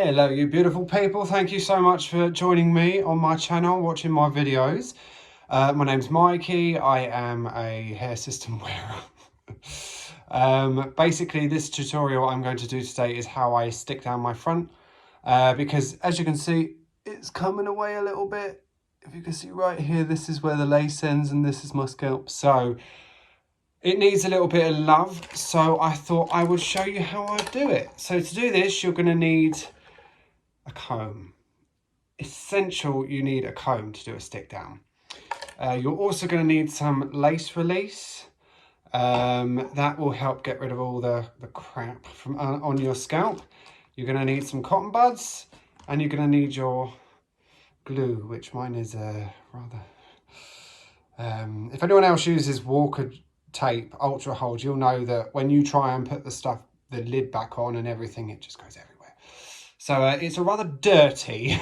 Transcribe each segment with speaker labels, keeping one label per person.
Speaker 1: Hello you beautiful people, thank you so much for joining me on my channel, watching my videos. My name's Mikey, I am a hair system wearer. Basically this tutorial I'm going to do today is how I stick down my front, because as you can see it's coming away a little bit. If you can see right here, this is where the lace ends and this is my scalp, so it needs a little bit of love, so I thought I would show you how I do it. So to do this you're going to need a comb. Essential, you need a comb to do a stick down. You're also going to need some lace release. That will help get rid of all the crap from on your scalp. You're going to need some cotton buds, and you're going to need your glue, which mine is rather... if anyone else uses Walker tape, ultra hold, you'll know that when you try and put the lid back on and everything, it just goes everywhere. So it's a rather dirty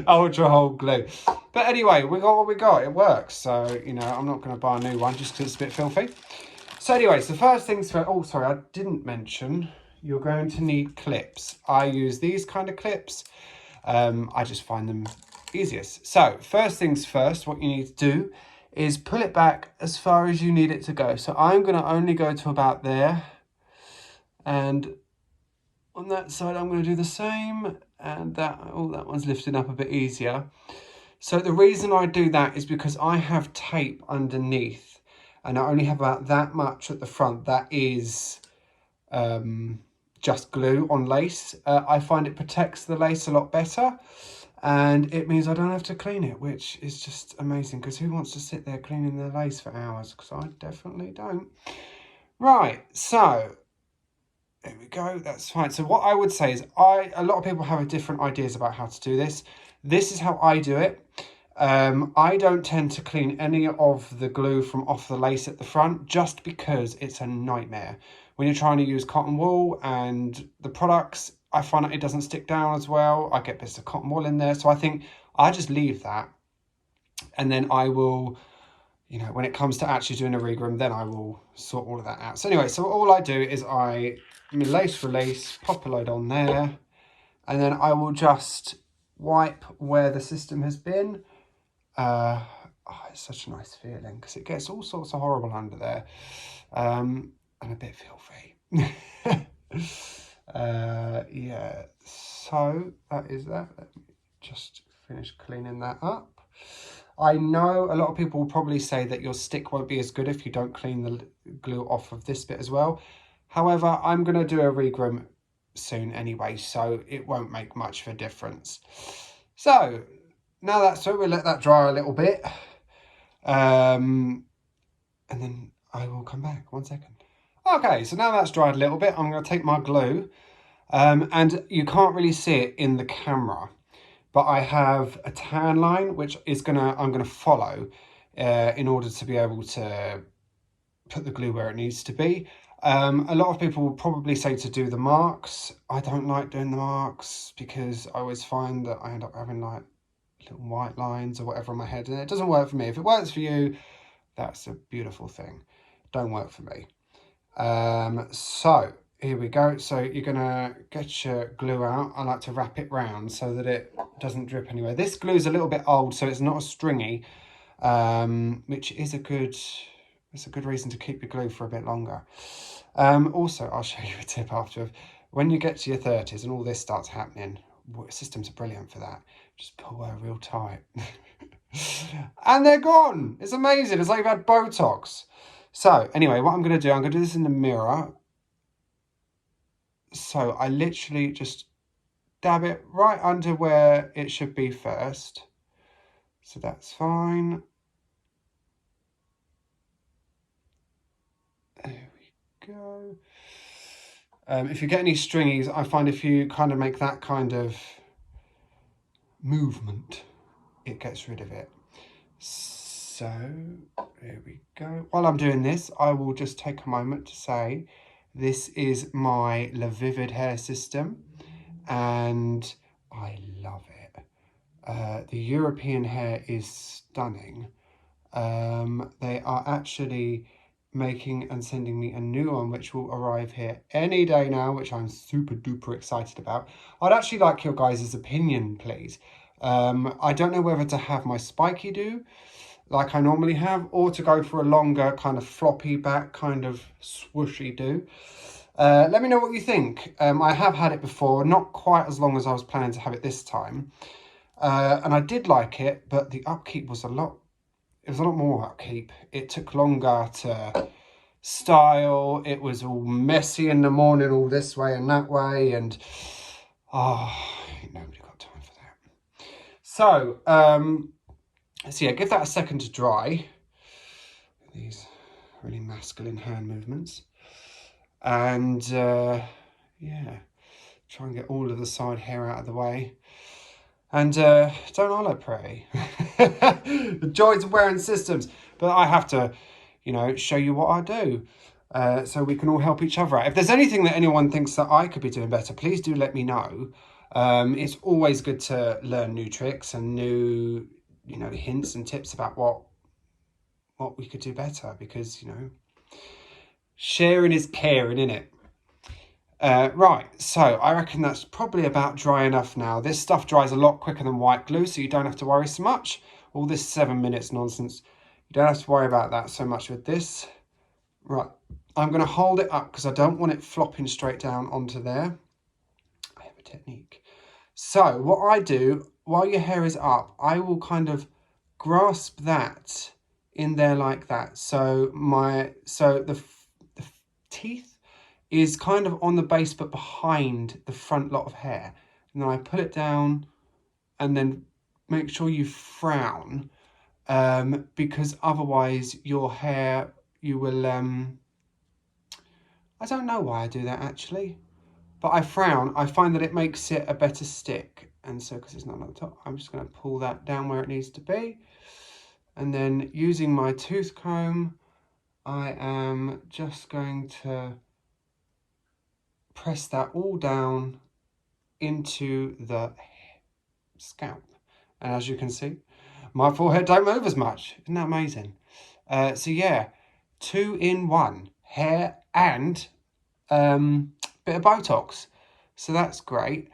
Speaker 1: ultra hold glue. But anyway, we got what we got. It works. So, you know, I'm not going to buy a new one just because it's a bit filthy. So anyways, the first things first. Oh, sorry, I didn't mention you're going to need clips. I use these kind of clips. I just find them easiest. So first things first, what you need to do is pull it back as far as you need it to go. So I'm going to only go to about there, and on that side I'm going to do the same, and that one's lifting up a bit easier. So the reason I do that is because I have tape underneath, and I only have about that much at the front that is just glue on lace. I find it protects the lace a lot better, and it means I don't have to clean it, which is just amazing, because who wants to sit there cleaning their lace for hours? Because I definitely don't. Right, so there we go, that's fine. So what I would say is a lot of people have different ideas about how to do this. This is how I do it. I don't tend to clean any of the glue from off the lace at the front, just because it's a nightmare. When you're trying to use cotton wool and the products, I find that it doesn't stick down as well. I get bits of cotton wool in there. So I think I just leave that, and then I will, you know, when it comes to actually doing a regram, then I will sort all of that out. So anyway, so all I do is I lace release, pop a load on there, and then I will just wipe where the system has been. Oh, it's such a nice feeling, because it gets all sorts of horrible under there, and a bit filthy. Yeah, so that is that. Let me just finish cleaning that up. I know a lot of people will probably say that your stick won't be as good if you don't clean the glue off of this bit as well. However, I'm going to do a regram soon anyway, so it won't make much of a difference. So now that's so we'll let that dry a little bit, and then I will come back. 1 second. Okay, so now that's dried a little bit, I'm going to take my glue, and you can't really see it in the camera, but I have a tan line which is I'm gonna follow in order to be able to put the glue where it needs to be. A lot of people will probably say to do the marks. I don't like doing the marks, because I always find that I end up having like little white lines or whatever on my head, and it doesn't work for me. If it works for you, that's a beautiful thing. Don't work for me. So here we go. So you're gonna get your glue out. I like to wrap it round so that it doesn't drip anywhere. This glue is a little bit old, so it's not as stringy, which is a good reason to keep your glue for a bit longer. Also, I'll show you a tip after. When you get to your 30s and all this starts happening, systems are brilliant for that. Just pull her real tight. And they're gone. It's amazing. It's like you've had Botox. So anyway, what I'm going to do, I'm going to do this in the mirror. So I literally just dab it right under where it should be first. So that's fine. There we go. If you get any stringies, I find if you kind of make that kind of movement, it gets rid of it. So there we go. While I'm doing this, I will just take a moment to say this is my LaVivid hair system, and I love it. The European hair is stunning. They are actually making and sending me a new one, which will arrive here any day now, which I'm super duper excited about. I'd actually like your guys' opinion, please. I don't know whether to have my spiky do like I normally have, or to go for a longer kind of floppy back kind of swooshy do. Let me know what you think. I have had it before, not quite as long as I was planning to have it this time. And I did like it, but the upkeep was a lot more upkeep. It took longer to style. It was all messy in the morning, all this way and that way, and nobody got time for that. So yeah, give that a second to dry. These really masculine hand movements. And yeah, try and get all of the side hair out of the way. And don't I look pretty? The joys of wearing systems. But I have to, you know, show you what I do. So we can all help each other out. If there's anything that anyone thinks that I could be doing better, please do let me know. It's always good to learn new tricks and new, you know, hints and tips about what we could do better, because, you know, sharing is caring, innit? Right, so I reckon that's probably about dry enough now. This stuff dries a lot quicker than white glue, so you don't have to worry so much. All this 7 minutes nonsense, you don't have to worry about that so much with this. Right, I'm going to hold it up because I don't want it flopping straight down onto there. I have a technique. So what I do, while your hair is up, I will kind of grasp that in there like that. So the teeth is kind of on the base but behind the front lot of hair, and then I pull it down and then make sure you frown, because otherwise your hair, you will I don't know why I do that actually, but I frown. I find that it makes it a better stick, and so because it's not on the top, I'm just going to pull that down where it needs to be, and then using my tooth comb I am just going to press that all down into the scalp. And as you can see, my forehead don't move as much. Isn't that amazing? So yeah, 2 in 1, hair and bit of Botox. So that's great.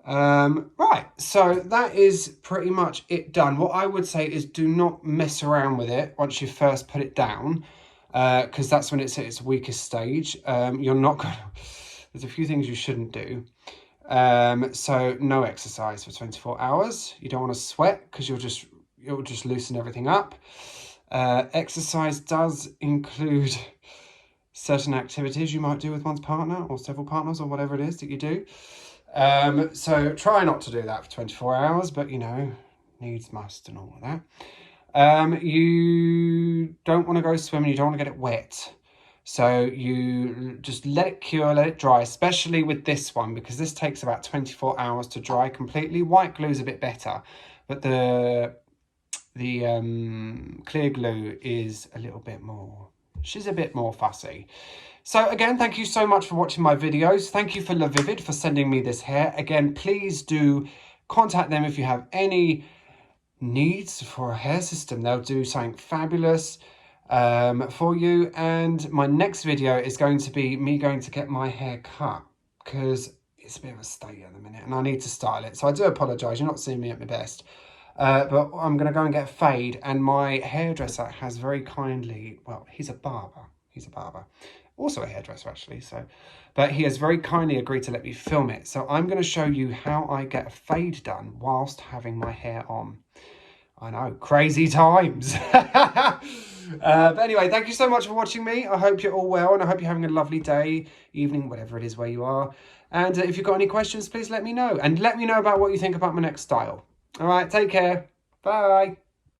Speaker 1: Right, so that is pretty much it done. What I would say is do not mess around with it once you first put it down, because that's when it's at its weakest stage. You're not going to... There's a few things you shouldn't do. So no exercise for 24 hours. You don't want to sweat because you'll just loosen everything up. Exercise does include certain activities you might do with one's partner or several partners or whatever it is that you do. So try not to do that for 24 hours, but you know, needs must and all of that. You don't want to go swimming. You don't want to get it wet. So you just let it cure, let it dry, especially with this one, because this takes about 24 hours to dry completely. White glue is a bit better, but the clear glue is a little bit more, she's a bit more fussy. So again, thank you so much for watching my videos. Thank you for LaVivid for sending me this hair. Again, please do contact them if you have any needs for a hair system. They'll do something fabulous for you. And my next video is going to be me going to get my hair cut, because it's a bit of a state at the minute and I need to style it. So I do apologise, you're not seeing me at my best. But I'm going to go and get a fade, and my hairdresser has very kindly, well, he's a barber, also a hairdresser actually, so, but he has very kindly agreed to let me film it. So I'm going to show you how I get a fade done whilst having my hair on. I know, crazy times. But anyway, thank you so much for watching me. I hope you're all well, and I hope you're having a lovely day, evening, whatever it is where you are. And if you've got any questions, please let me know. And let me know about what you think about my next style. All right, take care. Bye.